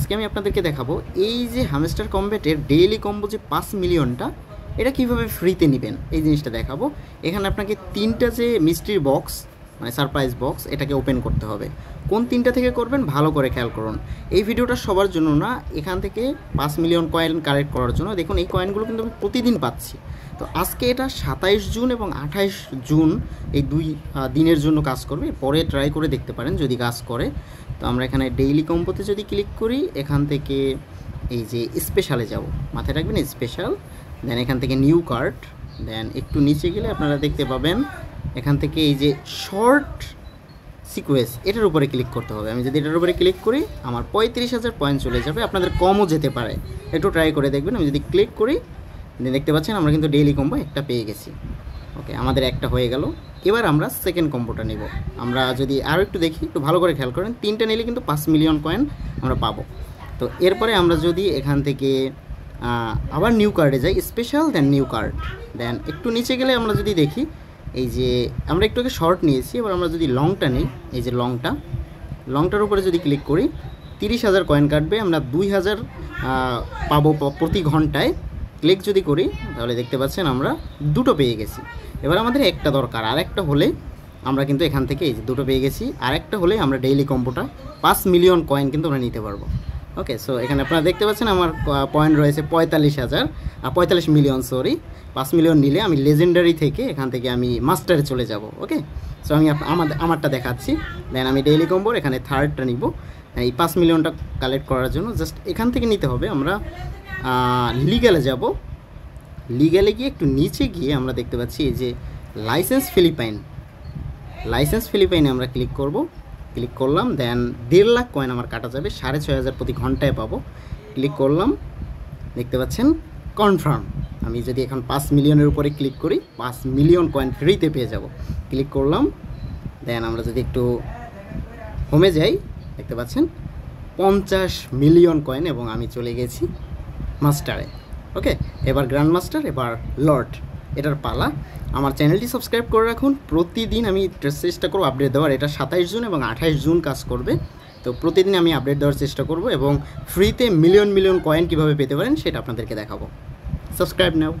আজকে আমি আপনাদেরকে দেখাবো এই যে হ্যামস্টার কম্ব্যাটের ডেইলি কম্বো যে 5 মিলিয়নটা এটা কীভাবে ফ্রিতে নেবেন এই জিনিসটা দেখাবো। এখানে আপনাকে 3টা যে মিস্ট্রি বক্স মানে সারপ্রাইজ বক্স এটাকে ওপেন করতে হবে। কোন 3টা থেকে করবেন ভালো করে খেয়াল করুন। এই ভিডিওটা সবার জন্য না, এখান থেকে 5 মিলিয়ন কয়েন কালেক্ট করার জন্য। দেখুন এই কয়েনগুলো কিন্তু আমি প্রতিদিন পাচ্ছি। তো আজকে এটা 27 জুন এবং 28 জুন এই 2 দিনের জন্য কাজ করবে। পরে ট্রাই করে দেখতে পারেন যদি কাজ করে। তো আমরা এখানে ডেইলি কম্বোতে যদি ক্লিক করি, এখান থেকে এই যে স্পেশালে যাব, মাথায় রাখবেন স্পেশাল, দেন এখান থেকে নিউ কার্ড, দেন একটু নিচে গেলে আপনারা দেখতে পাবেন এখান থেকে এই যে শর্ট সিকোয়েন্স এটার উপরে ক্লিক করতে হবে। আমি যদি এটার উপরে ক্লিক করি আমার 35,000 পয়েন্ট চলে যাবে, আপনাদের কমও যেতে পারে, একটু ট্রাই করে দেখবেন। আমি যদি ক্লিক করি দেখতে পাচ্ছেন আমরা কিন্তু ডেইলি কম্বো একটা পেয়ে গেছি। ওকে, আমাদের একটা হয়ে গেল। এবার আমরা সেকেন্ড কম্বোটা নেব। আমরা যদি আরও একটু দেখি, একটু ভালো করে খেয়াল করেন, 3টা নিলে কিন্তু 5 মিলিয়ন কয়েন আমরা পাবো। তো এরপরে আমরা যদি এখান থেকে আবার নিউ কার্ডে যাই, স্পেশাল দেন নিউ কার্ড, দেন একটু নিচে গেলে আমরা যদি দেখি এই যে আমরা একটু আগে শর্ট নিয়েছি, এবার আমরা যদি লংটা নিই, এই যে লংটার উপরে যদি ক্লিক করি 30,000 কয়েন কাটবে, আমরা 2,000 পাবো প্রতি ঘন্টায়। ক্লিক যদি করি তাহলে দেখতে পাচ্ছেন আমরা দুটো পেয়ে গেছি। এবার আমাদের একটা দরকার, আর একটা হলে আমরা কিন্তু এখান থেকে এই যে দুটো পেয়ে গেছি, আর একটা হলে আমরা ডেইলি কম্বোটা 5 মিলিয়ন কয়েন কিন্তু আমরা নিতে পারবো। ওকে, সো এখানে আপনারা দেখতে পাচ্ছেন আমার পয়েন্ট রয়েছে 45 মিলিয়ন, সরি 5 মিলিয়ন নিলে আমি লেজেন্ডারি থেকে এখান থেকে আমি মাস্টারে চলে যাব। ওকে, সো আমি আমারটা দেখাচ্ছি। দেন আমি ডেইলি কম্বোর এখানে থার্ডটা নিব এই 5 মিলিয়নটা কালেক্ট করার জন্য। জাস্ট এখান থেকে নিতে হবে। আমরা লিগ্যালে যাব, লিগ্যালে গিয়ে একটু নিচে গিয়ে আমরা দেখতে পাচ্ছি এই যে লাইসেন্স ফিলিপাইনে আমরা ক্লিক করব। ক্লিক করলাম, দেন 1.5 লাখ কয়েন আমার কাটা যাবে, 6,500 প্রতি ঘন্টায় পাবো। ক্লিক করলাম, দেখতে পাচ্ছেন কনফার্ম। আমি যদি এখন 5 মিলিয়নের উপরে ক্লিক করি 5 মিলিয়ন কয়েন ফ্রিতে পেয়ে যাব। ক্লিক করলাম, দেন আমরা যদি একটু হোমে যাই দেখতে পাচ্ছেন 50 মিলিয়ন কয়েন এবং আমি চলে গেছি মাস্টারে। ওকে, এবার গ্র্যান্ড মাস্টার, এবার লর্ড, এটার পালা। আমার চ্যানেলটি সাবস্ক্রাইব করে রাখুন। প্রতিদিন আমি চেষ্টা করব আপডেট দেওয়ার। এটা 27 জুন এবং 28 জুন কাজ করবে। তো প্রতিদিন আমি আপডেট দেওয়ার চেষ্টা করব এবং ফ্রিতে মিলিয়ন কয়েন কীভাবে পেতে পারেন সেটা আপনাদেরকে দেখাবো। সাবস্ক্রাইব নাও।